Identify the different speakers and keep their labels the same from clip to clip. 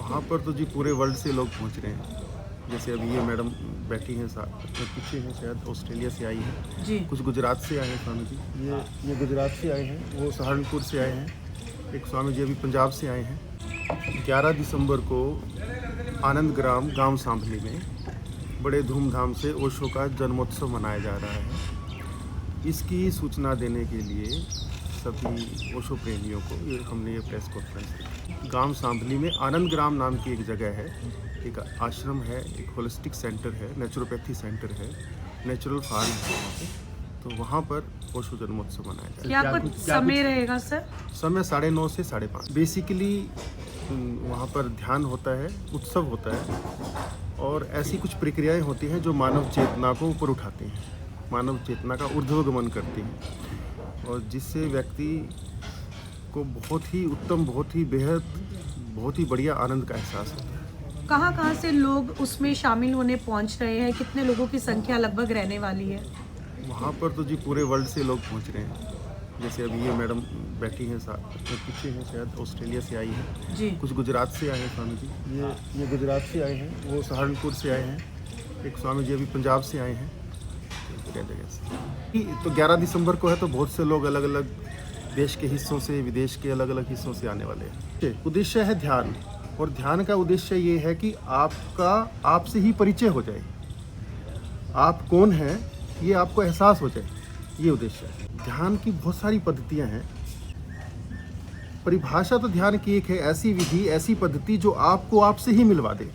Speaker 1: वहाँ पर तो जी पूरे वर्ल्ड से लोग पहुँच रहे हैं। जैसे अभी ये मैडम बैठी हैं साथ, अपने पीछे हैं, शायद ऑस्ट्रेलिया से आई हैं।
Speaker 2: जी।
Speaker 1: कुछ गुजरात से आए हैं स्वामी जी। ये गुजरात से आए हैं, वो सहारनपुर से आए हैं। एक स्वामी जी अभी पंजाब से आए हैं। 11 दिसंबर को आनंद ग्राम गांव सांभली में बड़े धूमधाम से ओशो का जन्मोत्सव मनाया जा रहा है। इसकी सूचना देने के लिए सभी ओशो प्रेमियों को हमने ये प्रेस कॉन्फ्रेंस की। गांव सांभली में आनंद ग्राम नाम की एक जगह है, एक आश्रम है, एक होलिस्टिक सेंटर है, नेचुरोपैथी सेंटर है, नेचुरल फार्म है। तो वहाँ पर ओशो जन्मोत्सव मनाया जाएगा।
Speaker 2: क्या कुछ समय रहेगा सर?
Speaker 1: समय 9:30 से 5:30। बेसिकली वहाँ पर ध्यान होता है, उत्सव होता है और ऐसी कुछ प्रक्रियाएं होती हैं जो मानव चेतना को ऊपर उठाती हैं, मानव चेतना का ऊर्ध्वगमन करती हैं और जिससे व्यक्ति को बहुत ही उत्तम, बहुत ही बेहद, बहुत ही बढ़िया आनंद का एहसास होता है।
Speaker 2: कहाँ से लोग उसमें शामिल होने पहुँच रहे हैं? कितने लोगों की संख्या लगभग रहने वाली है?
Speaker 1: वहाँ पर तो जी पूरे वर्ल्ड से लोग पहुँच रहे हैं। जैसे अभी ये मैडम बैठी हैं साथ, अपने पीछे हैं, शायद ऑस्ट्रेलिया से आई हैं।
Speaker 2: जी।
Speaker 1: कुछ गुजरात से आए हैं स्वामी जी। ये गुजरात से आए हैं, वो सहारनपुर से आए हैं। एक स्वामी जी अभी पंजाब से आए हैं। जगह से तो 11 दिसंबर को है, तो बहुत से लोग अलग अलग देश के हिस्सों से, विदेश के अलग अलग हिस्सों से आने वाले हैं। उद्देश्य है ध्यान, और ध्यान का उद्देश्य ये है कि आपका आपसे ही परिचय हो जाए, आप कौन हैं ये आपको एहसास हो जाए, ये उद्देश्य है। ध्यान की बहुत सारी पद्धतियां हैं। परिभाषा तो ध्यान की एक है, ऐसी विधि, ऐसी पद्धति जो आपको आपसे ही मिलवा दे।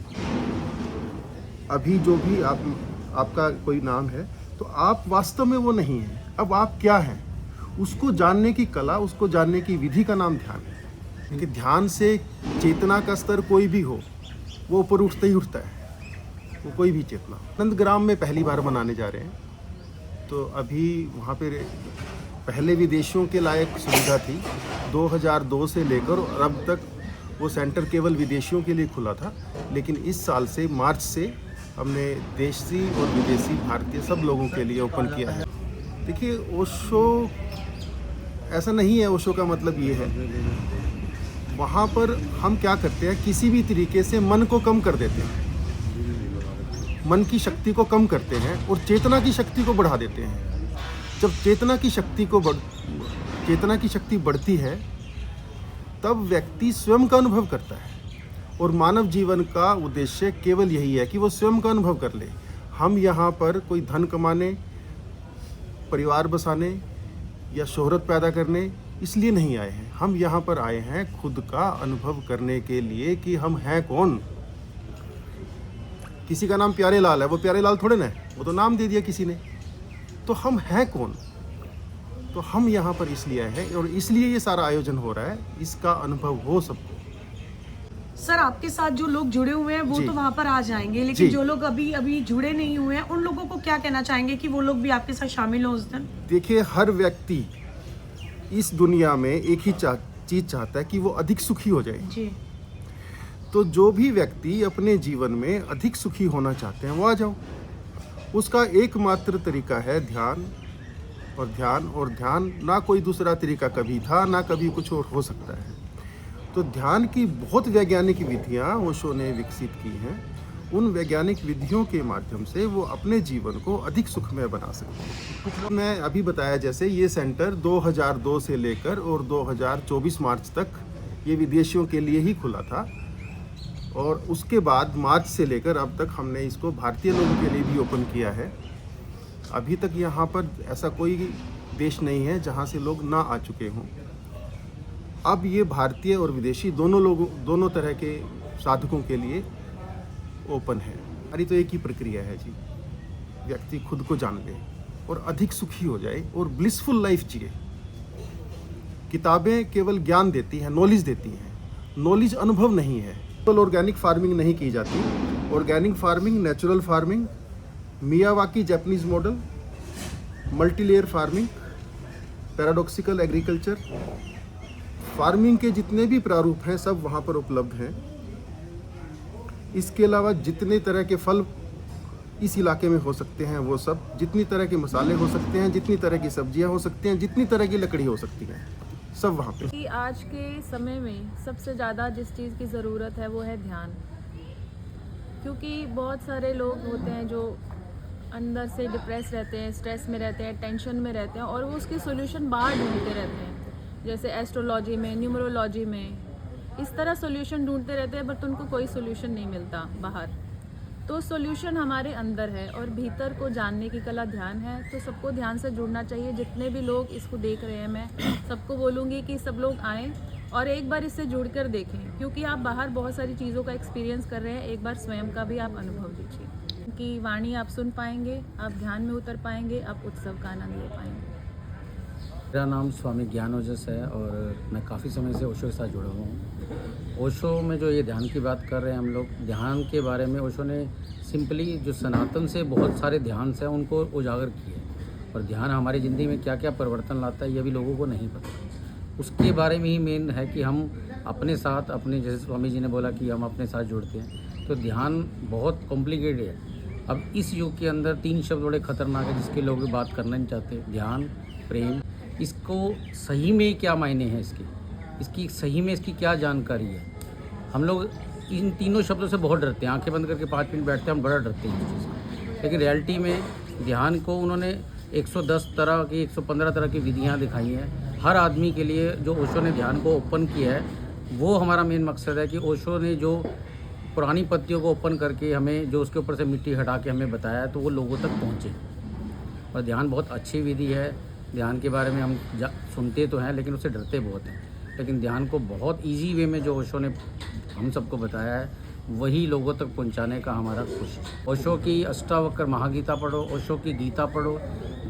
Speaker 1: अभी जो भी आपका कोई नाम है, तो आप वास्तव में वो नहीं हैं। अब आप क्या हैं, उसको जानने की कला, उसको जानने की विधि का नाम ध्यान है। क्योंकि ध्यान से चेतना का स्तर कोई भी हो, वो ऊपर उठता ही उठता है, वो कोई भी चेतना। आनंद ग्राम में पहली बार मनाने जा रहे हैं, तो अभी वहाँ पे पहले विदेशियों के लायक सुविधा थी। 2002 से लेकर और अब तक वो सेंटर केवल विदेशियों के लिए खुला था, लेकिन इस साल से मार्च से हमने देशी और विदेशी भारतीय सब लोगों के लिए ओपन किया है। देखिए, ओशो ऐसा नहीं है, ओशो का मतलब ये है, वहाँ पर हम क्या करते हैं, किसी भी तरीके से मन को कम कर देते हैं, मन की शक्ति को कम करते हैं और चेतना की शक्ति को बढ़ा देते हैं। जब चेतना की शक्ति बढ़ती है, तब व्यक्ति स्वयं का अनुभव करता है, और मानव जीवन का उद्देश्य केवल यही है कि वो स्वयं का अनुभव कर ले। हम यहाँ पर कोई धन कमाने, परिवार बसाने या शोहरत पैदा करने इसलिए नहीं आए हैं। हम यहाँ पर आए हैं खुद का अनुभव करने के लिए कि हम हैं कौन। किसी का नाम प्यारे लाल है, वो प्यारे लाल थोड़े ना है, वो तो नाम दे दिया किसी ने। तो हम हैं कौन? तो हम यहाँ पर इसलिए आए हैं, और इसलिए ये सारा आयोजन हो रहा है, इसका अनुभव हो सबको।
Speaker 2: सर, आपके साथ जो लोग जुड़े हुए हैं वो तो वहाँ पर आ जाएंगे, लेकिन जो लोग अभी जुड़े नहीं हुए हैं, उन लोगों को क्या कहना चाहेंगे कि वो लोग भी आपके साथ शामिल हो उस दिन?
Speaker 1: देखिए, हर व्यक्ति इस दुनिया में एक ही चीज चाहता है कि वो अधिक सुखी हो जाए।
Speaker 2: जी।
Speaker 1: तो जो भी व्यक्ति अपने जीवन में अधिक सुखी होना चाहते हैं, वो आ जाओ। उसका एकमात्र तरीका है ध्यान, और ध्यान और ध्यान, ना कोई दूसरा तरीका कभी था, ना कभी कुछ और हो सकता है। तो ध्यान की बहुत वैज्ञानिक विधियाँ ओशो ने विकसित की हैं। उन वैज्ञानिक विधियों के माध्यम से वो अपने जीवन को अधिक सुखमय बना सकते हैं। मैं अभी बताया जैसे, ये सेंटर 2002 से लेकर और 2024 मार्च तक ये विदेशियों के लिए ही खुला था, और उसके बाद मार्च से लेकर अब तक हमने इसको भारतीय लोगों के लिए भी ओपन किया है। अभी तक यहाँ पर ऐसा कोई देश नहीं है जहाँ से लोग ना आ चुके हों। अब ये भारतीय और विदेशी दोनों तरह के साधकों के लिए ओपन है। अरे तो एक ही प्रक्रिया है जी, व्यक्ति खुद को जान ले और अधिक सुखी हो जाए और ब्लिसफुल लाइफ जिए। किताबें केवल ज्ञान देती हैं, नॉलेज देती हैं, नॉलेज अनुभव नहीं है। तो ऑर्गेनिक फार्मिंग नहीं की जाती। Organic farming, natural farming, Miyawaki Japanese model, multilayer farming, paradoxical agriculture, farming के जितने भी प्रारूप हैं सब वहाँ पर उपलब्ध हैं। इसके अलावा जितने तरह के फल इस इलाके में हो सकते हैं वो सब, जितनी तरह के मसाले हो सकते हैं, जितनी तरह की सब्जियां हो सकती हैं, जितनी तरह की लकड़ी हो सकती है, सब वहाँ पे।
Speaker 3: कि आज के समय में सबसे ज़्यादा जिस चीज़ की ज़रूरत है वो है ध्यान। क्योंकि बहुत सारे लोग होते हैं जो अंदर से डिप्रेस रहते हैं, स्ट्रेस में रहते हैं, टेंशन में रहते हैं और वो उसके सॉल्यूशन बाहर ढूंढते रहते हैं, जैसे एस्ट्रोलॉजी में, न्यूमरोलॉजी में, इस तरह सॉल्यूशन ढूंढते रहते हैं, बट उनको कोई सॉल्यूशन नहीं मिलता बाहर। तो सॉल्यूशन हमारे अंदर है और भीतर को जानने की कला ध्यान है। तो सबको ध्यान से जुड़ना चाहिए। जितने भी लोग इसको देख रहे हैं, मैं सबको बोलूँगी कि सब लोग आएँ और एक बार इससे जुड़कर देखें, क्योंकि आप बाहर बहुत सारी चीज़ों का एक्सपीरियंस कर रहे हैं, एक बार स्वयं का भी आप अनुभव लीजिए। कि वाणी आप सुन पाएंगे, आप ध्यान में उतर पाएंगे, आप उत्सव का आनंद ले पाएंगे।
Speaker 4: मेरा नाम स्वामी ज्ञान ओजस है और मैं काफ़ी समय से ओशो के साथ जुड़ा हुआ हूँ। ओशो में जो ये ध्यान की बात कर रहे हैं हम लोग, ध्यान के बारे में ओशो ने सिंपली जो सनातन से बहुत सारे ध्यान हैं उनको उजागर किए, और ध्यान हमारी ज़िंदगी में क्या क्या परिवर्तन लाता है ये भी लोगों को नहीं पता। उसके बारे में ही मेन है कि हम अपने साथ, अपने जैसे स्वामी जी ने बोला कि हम अपने साथ जुड़ते हैं, तो ध्यान बहुत कॉम्प्लिकेटेड है। अब इस युग के अंदर 3 शब्द बड़े ख़तरनाक है जिसके लोग बात करना नहीं चाहते, ध्यान, प्रेम। इसको सही में क्या मायने हैं इसकी सही में इसकी क्या जानकारी है? हम लोग इन तीनों शब्दों से बहुत डरते हैं, आंखें बंद करके 5 मिनट बैठते हैं, हम बड़ा डरते हैं इस चीज़ से। लेकिन रियलिटी में ध्यान को उन्होंने 110 तरह की, 115 तरह की विधियाँ दिखाई हैं हर आदमी के लिए। जो ओशो ने ध्यान को ओपन किया है, वो हमारा मेन मकसद है कि ओशो ने जो पुरानी पत्तियों को ओपन करके हमें जो उसके ऊपर से मिट्टी हटा के हमें बताया, तो वो लोगों तक पहुँचे। और ध्यान बहुत अच्छी विधि है। ध्यान के बारे में हम सुनते तो हैं लेकिन उससे डरते बहुत हैं, लेकिन ध्यान को बहुत इजी वे में जो ओशो ने हम सबको बताया है, वही लोगों तक पहुंचाने का हमारा कोशिश। ओशो की अष्टावक्र महागीता पढ़ो, ओशो की गीता पढ़ो,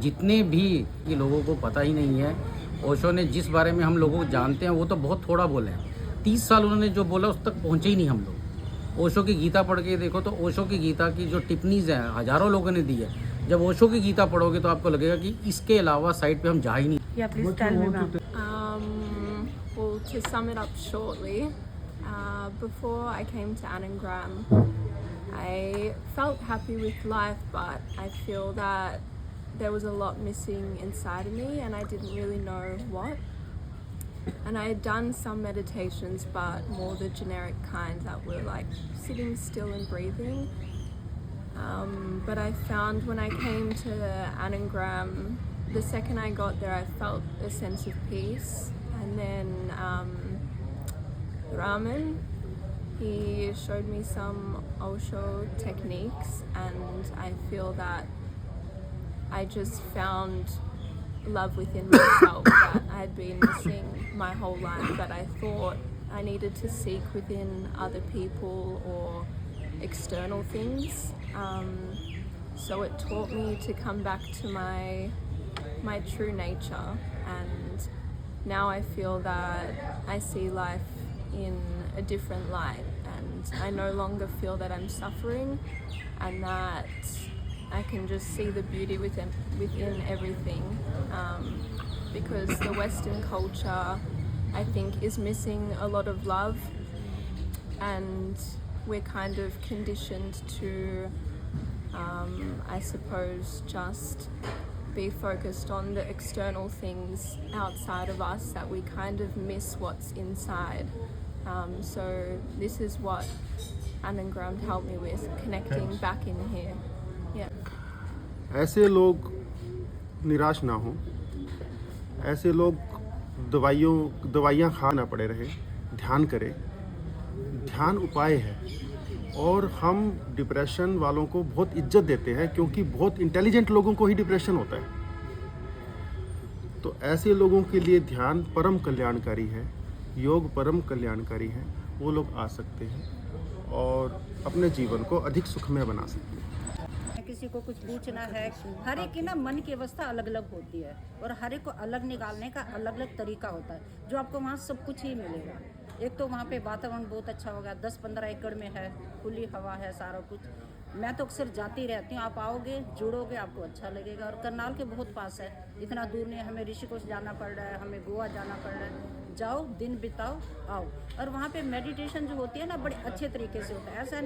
Speaker 4: जितने भी ये लोगों को पता ही नहीं है। ओशो ने जिस बारे में हम लोगों को जानते हैं वो तो बहुत थोड़ा बोले हैं। 30 साल उन्होंने जो बोला उस तक पहुँचे ही नहीं हम लोग। ओशो की गीता पढ़ के देखो तो ओशो की गीता की जो टिप्पणीज़ हैं हज़ारों लोगों ने दी है। जब ओशो की गीता पढ़ोगे तो आपको लगेगा कि इसके अलावा साइड पे हम जा ही नहीं।
Speaker 2: या please tell me ma'am.
Speaker 3: Well, to sum it up shortly, before I came to Anangram, I felt happy with life, but I feel that there was a lot missing inside of me and I didn't really know what. And I had done some meditations, but more the generic kind that were like sitting still and breathing. But I found when I came to Anangram, the second I got there, I felt a sense of peace. And then Raman, he showed me some Osho techniques, and I feel that I just found love within myself that I had been missing my whole life, that I thought I needed to seek within other people or external things. So it taught me to come back to my true nature, and now I feel that I see life in a different light, and I no longer feel that I'm suffering, and that I can just see the beauty within everything, because the Western culture, I think, is missing a lot of love, and we're kind of conditioned to, I suppose, just be focused on the external things outside of us, that we kind of miss what's inside. So this is what Anangram helped me with, connecting back in here. Yeah.
Speaker 1: ऐसे लोग निराश ना हों, ऐसे लोग दवाइयाँ खा ना पड़े रहे, ध्यान करें। ध्यान उपाय है, और हम डिप्रेशन वालों को बहुत इज्जत देते हैं क्योंकि बहुत इंटेलिजेंट लोगों को ही डिप्रेशन होता है। तो ऐसे लोगों के लिए ध्यान परम कल्याणकारी है, योग परम कल्याणकारी है। वो लोग आ सकते हैं और अपने जीवन को अधिक सुखमय बना सकते हैं।
Speaker 5: किसी को कुछ पूछना है, हर एक की ना मन की अवस्था अलग अलग होती है और हर एक को अलग निकालने का अलग अलग तरीका होता है। जो आपको वहाँ सब कुछ ही मिलेगा। एक तो वहाँ पे वातावरण बहुत अच्छा होगा, 10-15 एकड़ में है, खुली हवा है, सारा कुछ। मैं तो अक्सर जाती रहती हूँ, आप आओगे, जुड़ोगे, आपको अच्छा लगेगा। और करनाल के बहुत पास है, इतना दूर नहीं, हमें ऋषिकेश जाना पड़ रहा है, हमें गोवा जाना पड़ रहा है। जाओ, दिन बिताओ, आओ। और वहाँ पे मेडिटेशन जो होती है ना, बड़े अच्छे तरीके से होता है। ऐसा